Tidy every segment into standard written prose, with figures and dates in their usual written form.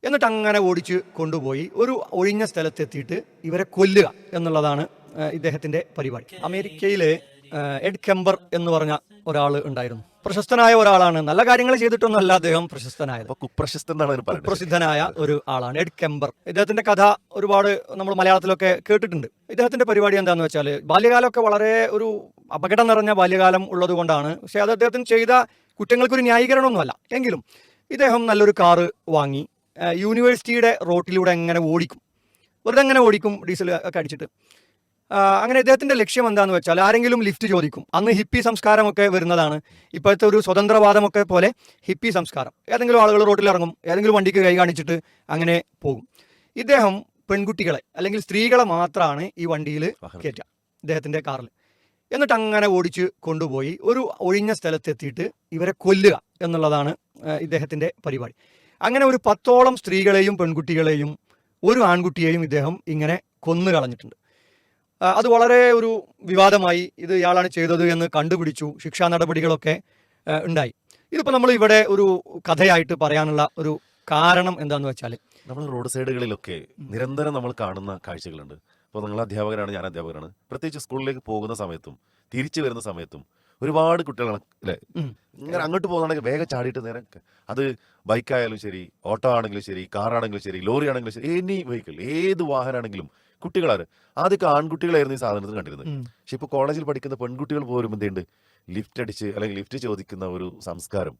എന്നിട്ട് അങ്ങനെ ഓടിച്ച് കൊണ്ടുപോയി ഒരു ഒഴിഞ്ഞ സ്ഥലത്തെത്തിയിട്ട് ഇവരെ കൊല്ലുക എന്നുള്ളതാണ് ഇദ്ദേഹത്തിന്റെ പരിപാടി. അമേരിക്കയിലെ എഡ് കെമ്പർ എന്ന് പറഞ്ഞ ഒരാൾ ഉണ്ടായിരുന്നു. പ്രശസ്തനായ ഒരാളാണ്. നല്ല കാര്യങ്ങൾ ചെയ്തിട്ടൊന്നുമല്ല അദ്ദേഹം പ്രശസ്തനായത്. കുപ്രസിദ്ധനായ ഒരു ആളാണ് എഡ് കെമ്പർ. ഇദ്ദേഹത്തിന്റെ കഥ ഒരുപാട് നമ്മൾ മലയാളത്തിലൊക്കെ കേട്ടിട്ടുണ്ട്. ഇദ്ദേഹത്തിന്റെ പരിപാടി എന്താണെന്ന് വെച്ചാൽ, ബാല്യകാലമൊക്കെ വളരെ ഒരു അപകടം നിറഞ്ഞ ബാല്യകാലം ഉള്ളത് കൊണ്ടാണ്. പക്ഷെ അത് അദ്ദേഹത്തിന് ചെയ്ത കുറ്റങ്ങൾക്കൊരു ന്യായീകരണമൊന്നുമല്ല. എങ്കിലും ഇദ്ദേഹം നല്ലൊരു കാറ് വാങ്ങി യൂണിവേഴ്സിറ്റിയുടെ റോട്ടിലൂടെ എങ്ങനെ ഓടിക്കും, വെറുതെ എങ്ങനെ ഓടിക്കും, ഡീസൽ ഒക്കെ അടിച്ചിട്ട്. അങ്ങനെ ഇദ്ദേഹത്തിന്റെ ലക്ഷ്യം എന്താണെന്ന് വെച്ചാൽ, ആരെങ്കിലും ലിഫ്റ്റ് ചോദിക്കും. അന്ന് ഹിപ്പി സംസ്കാരമൊക്കെ വരുന്നതാണ്. ഇപ്പോഴത്തെ ഒരു സ്വതന്ത്രവാദമൊക്കെ പോലെ ഹിപ്പി സംസ്കാരം. ഏതെങ്കിലും ആളുകൾ റോട്ടിലിറങ്ങും, ഏതെങ്കിലും വണ്ടിക്ക് കൈ കാണിച്ചിട്ട് അങ്ങനെ പോകും. ഇദ്ദേഹം പെൺകുട്ടികളെ അല്ലെങ്കിൽ സ്ത്രീകളെ മാത്രമാണ് ഈ വണ്ടിയിൽ കയറ്റുക, ഇദ്ദേഹത്തിന്റെ കാറിൽ. എന്നിട്ട് അങ്ങനെ ഓടിച്ച് കൊണ്ടുപോയി ഒരു ഒഴിഞ്ഞ സ്ഥലത്തെത്തിയിട്ട് ഇവരെ കൊല്ലുക എന്നുള്ളതാണ് ഇദ്ദേഹത്തിന്റെ പരിപാടി. അങ്ങനെ ഒരു 10ഓളം സ്ത്രീകളെയും പെൺകുട്ടികളെയും ഒരു ആൺകുട്ടിയെയും ഇദ്ദേഹം ഇങ്ങനെ കൊന്നു കളഞ്ഞിട്ടുണ്ട്. അത് വളരെ ഒരു വിവാദമായി. ഇത് ഇയാളാണ് ചെയ്തത് എന്ന് കണ്ടുപിടിച്ചു. ശിക്ഷാ നടപടികളൊക്കെ ഉണ്ടായി. ഇതിപ്പോൾ നമ്മൾ ഇവിടെ ഒരു കഥയായിട്ട് പറയാനുള്ള ഒരു കാരണം എന്താണെന്ന് വെച്ചാൽ, നമ്മൾ റോഡ് സൈഡുകളിലൊക്കെ നിരന്തരം നമ്മൾ കാണുന്ന കാഴ്ചകളുണ്ട്. ഇപ്പോൾ നിങ്ങൾ അധ്യാപകരാണ്, ഞാൻ അധ്യാപകരാണ്. പ്രത്യേകിച്ച് സ്കൂളിലേക്ക് പോകുന്ന സമയത്തും തിരിച്ചു വരുന്ന സമയത്തും ഒരുപാട് കുട്ടികളാണ് അല്ലേ, ഇങ്ങനെ അങ്ങോട്ട് പോകുന്നുണ്ടെങ്കിൽ വേഗം ചാടിയിട്ട് നേരെ, അത് ബൈക്കായാലും ശരി, ഓട്ടോ ആണെങ്കിലും ശരി, കാറാണെങ്കിലും ശരി, ലോറി ആണെങ്കിലും ശരി, എനി വെഹിക്കിൾ, ഏത് വാഹനമാണെങ്കിലും കുട്ടികളാണ്. ആദ്യമൊക്കെ ആൺകുട്ടികളായിരുന്നു ഈ സാധനത്തിൽ കണ്ടിരുന്നത്. പക്ഷെ ഇപ്പോൾ കോളേജിൽ പഠിക്കുന്ന പെൺകുട്ടികൾ പോലും എന്തുണ്ട്, ലിഫ്റ്റ് അടിച്ച് അല്ലെങ്കിൽ ലിഫ്റ്റ് ചോദിക്കുന്ന ഒരു സംസ്കാരം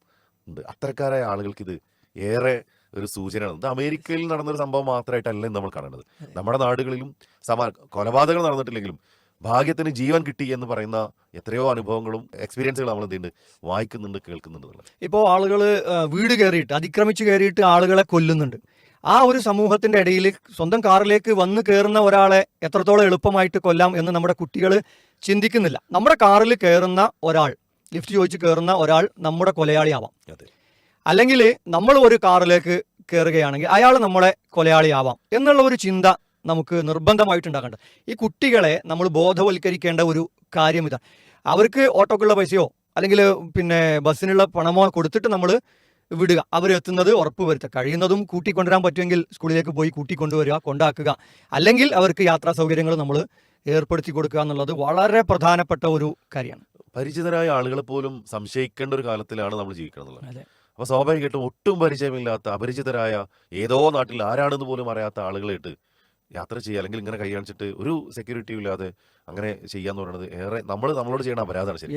ഉണ്ട്. അത്തരക്കാരായ ആളുകൾക്ക് ഇത് ഏറെ ഒരു സൂചനയാണ്. ഇത് അമേരിക്കയിൽ നടന്നൊരു സംഭവം മാത്രമായിട്ടല്ല നമ്മൾ കാണുന്നത്. നമ്മുടെ നാടുകളിലും കൊലപാതകങ്ങൾ നടന്നിട്ടില്ലെങ്കിലും ഭാഗ്യത്തിന് ജീവൻ കിട്ടി എന്ന് പറയുന്ന എത്രയോ അനുഭവങ്ങളും എക്സ്പീരിയൻസുകളും നമ്മൾ എന്തുണ്ട് വായിക്കുന്നുണ്ട്, കേൾക്കുന്നുണ്ട്. ഇപ്പോൾ ആളുകൾ വീട് കയറിയിട്ട്, അതിക്രമിച്ച് കയറിയിട്ട് ആളുകളെ കൊല്ലുന്നുണ്ട്. ആ ഒരു സമൂഹത്തിന്റെ ഇടയിൽ സ്വന്തം കാറിലേക്ക് വന്ന് കയറുന്ന ഒരാളെ എത്രത്തോളം എളുപ്പമായിട്ട് കൊല്ലാം എന്ന് നമ്മുടെ കുട്ടികൾ ചിന്തിക്കുന്നില്ല. നമ്മുടെ കാറിൽ കയറുന്ന ഒരാൾ, ലിഫ്റ്റ് ചോദിച്ച് കയറുന്ന ഒരാൾ നമ്മുടെ കൊലയാളിയാവാം. അല്ലെങ്കിൽ നമ്മൾ ഒരു കാറിലേക്ക് കയറുകയാണെങ്കിൽ അയാൾ നമ്മളെ കൊലയാളിയാവാം എന്നുള്ള ഒരു ചിന്ത നമുക്ക് നിർബന്ധമായിട്ടുണ്ടാകേണ്ട. ഈ കുട്ടികളെ നമ്മൾ ബോധവൽക്കരിക്കേണ്ട ഒരു കാര്യം ഇതാണ്. അവർക്ക് ഓട്ടോക്കുള്ള പൈസയോ അല്ലെങ്കിൽ പിന്നെ ബസ്സിനുള്ള പണമോ കൊടുത്തിട്ട് നമ്മൾ വിടുക, അവരെത്തുന്നത് ഉറപ്പ് വരുത്തുക. കഴിയുന്നതും കൂട്ടിക്കൊണ്ടുവരാൻ പറ്റുമെങ്കിൽ സ്കൂളിലേക്ക് പോയി കൂട്ടിക്കൊണ്ടുവരിക, കൊണ്ടാക്കുക. അല്ലെങ്കിൽ അവർക്ക് യാത്രാ സൗകര്യങ്ങൾ നമ്മൾ ഏർപ്പെടുത്തി കൊടുക്കുക എന്നുള്ളത് വളരെ പ്രധാനപ്പെട്ട ഒരു കാര്യമാണ്. പരിചിതരായ ആളുകളെ പോലും സംശയിക്കേണ്ട ഒരു കാലത്തിലാണ് നമ്മൾ ജീവിക്കുന്നത്. അപ്പോൾ സ്വാഭാവികമായിട്ടും ഒട്ടും പരിചയമില്ലാത്ത അപരിചിതരായ ഏതോ നാട്ടിൽ ആരാണെന്ന് പോലും അറിയാത്ത ആളുകളായിട്ട് യാത്ര ചെയ്യുക, അല്ലെങ്കിൽ ഇങ്ങനെ കൈ കാണിച്ചിട്ട് ഒരു സെക്യൂരിറ്റിയും ഇല്ലാതെ അങ്ങനെ ചെയ്യാന്ന് പറയുന്നത് ഏറെ നമ്മളോട് ചെയ്യണ അപരാധമാണ് ശരി.